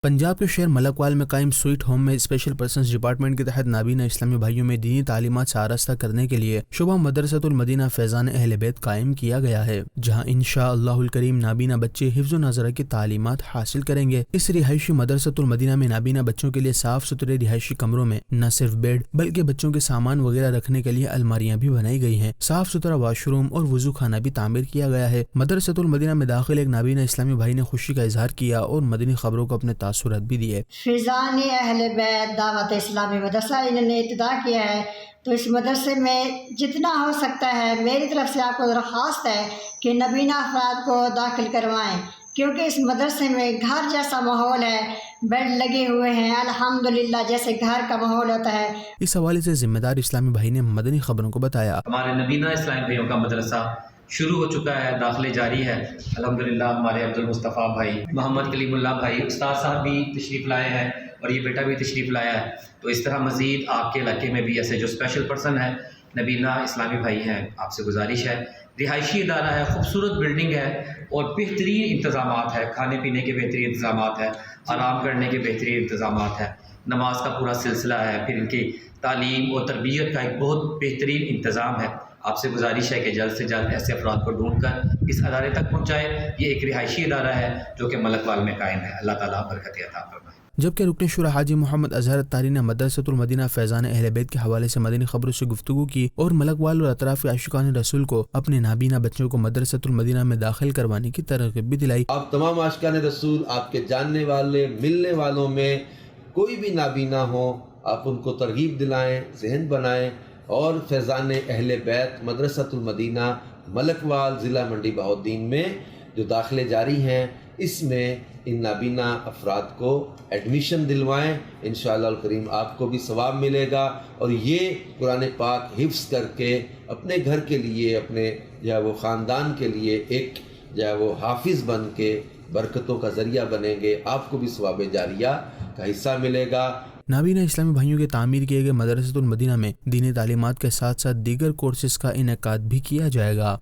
پنجاب کے شہر ملکوال میں قائم سویٹ ہوم میں اسپیشل پرسنز ڈپارٹمنٹ کے تحت نابینا اسلامی بھائیوں میں دینی تعلیمات سے آراستہ کرنے کے لیے شعبہ مدرسۃ المدینہ فیضان اہل بیت قائم کیا گیا ہے، جہاں انشاءاللہ الکریم نابینا بچے حفظ و نظرہ کی تعلیمات حاصل کریں گے۔ اس رہائشی مدرسۃ المدینہ میں نابینا بچوں کے لیے صاف ستھرے رہائشی کمروں میں نہ صرف بیڈ بلکہ بچوں کے سامان وغیرہ رکھنے کے لیے الماریاں بھی بنائی گئی ہیں۔ صاف ستھرا واش روم اور وضو خانہ بھی تعمیر کیا گیا ہے۔ مدرسۃ المدینہ میں داخل ایک نابینا اسلامی بھائی نے خوشی کا اظہار کیا اور مدنی خبروں کو اپنے تاثرات بھی دیے۔ فیضان اہل بیت دعوت اسلامی مدرسہ انہوں نے ابتدا کیا ہے، تو اس مدرسے میں جتنا ہو سکتا ہے میری طرف سے آپ کو درخواست ہے کہ نابینا افراد کو داخل کروائیں، کیونکہ اس مدرسے میں گھر جیسا ماحول ہے، بیڈ لگے ہوئے ہیں، الحمدللہ جیسے گھر کا ماحول ہوتا ہے۔ اس حوالے سے ذمہ دار اسلامی بھائی نے مدنی خبروں کو بتایا، ہمارے نابینا اسلامی بھائیوں کا مدرسہ شروع ہو چکا ہے، داخلے جاری ہے الحمدللہ۔ ہمارے عبدالمصطفیٰ بھائی، محمد کلیم اللہ بھائی، استاد صاحب بھی تشریف لائے ہیں اور یہ بیٹا بھی تشریف لایا ہے۔ تو اس طرح مزید آپ کے علاقے میں بھی ایسے جو اسپیشل پرسن ہے نابینا اسلامی بھائی ہیں، آپ سے گزارش ہے، رہائشی ادارہ ہے، خوبصورت بلڈنگ ہے اور بہترین انتظامات ہے، کھانے پینے کے بہترین انتظامات ہے، آرام کرنے کے بہترین انتظامات ہے، نماز کا پورا سلسلہ ہے، پھر ان کی تعلیم اور تربیت کا ایک بہت بہترین انتظام ہے۔ آپ سے گزارش ہے کہ جلد سے جلد ایسے افراد کو ڈھونڈ کر اس ادارے تک پہنچائے۔ یہ ایک رہائشی ادارہ ہے جو کہ ملکوال میں قائم ہے۔ اللہ تعالیٰ برکت عطا فرمائے۔ جبکہ رکن شورا حاجی محمد اظہر اتاری نے مدرسۃ المدینہ فیضان اہل بیت کے حوالے سے مدنی خبروں سے گفتگو کی اور ملکوال اور اطراف کے عاشقان رسول کو اپنے نابینا بچوں کو مدرسۃ المدینہ میں داخل کروانے کی ترغیب بھی دلائی۔ آپ تمام عاشقان رسول، آپ کے جاننے والے ملنے والوں میں کوئی بھی نابینا ہو، آپ ان کو ترغیب دلائیں، ذہن بنائیں اور فیضان اہل بیت مدرسۃ المدینہ ملکوال ضلع منڈی بہاؤالدین میں جو داخلے جاری ہیں، اس میں ان نابینا افراد کو ایڈمیشن دلوائیں۔ انشاءاللہ الکریم آپ کو بھی ثواب ملے گا اور یہ قرآن پاک حفظ کر کے اپنے گھر کے لیے، اپنے وہ خاندان کے لیے ایک وہ حافظ بن کے برکتوں کا ذریعہ بنیں گے، آپ کو بھی ثواب جاریہ کا حصہ ملے گا۔ نابینا اسلامی بھائیوں کے تعمیر کیے گئے مدرسۃ المدینہ میں دینی تعلیمات کے ساتھ ساتھ دیگر کورسز کا انعقاد بھی کیا جائے گا۔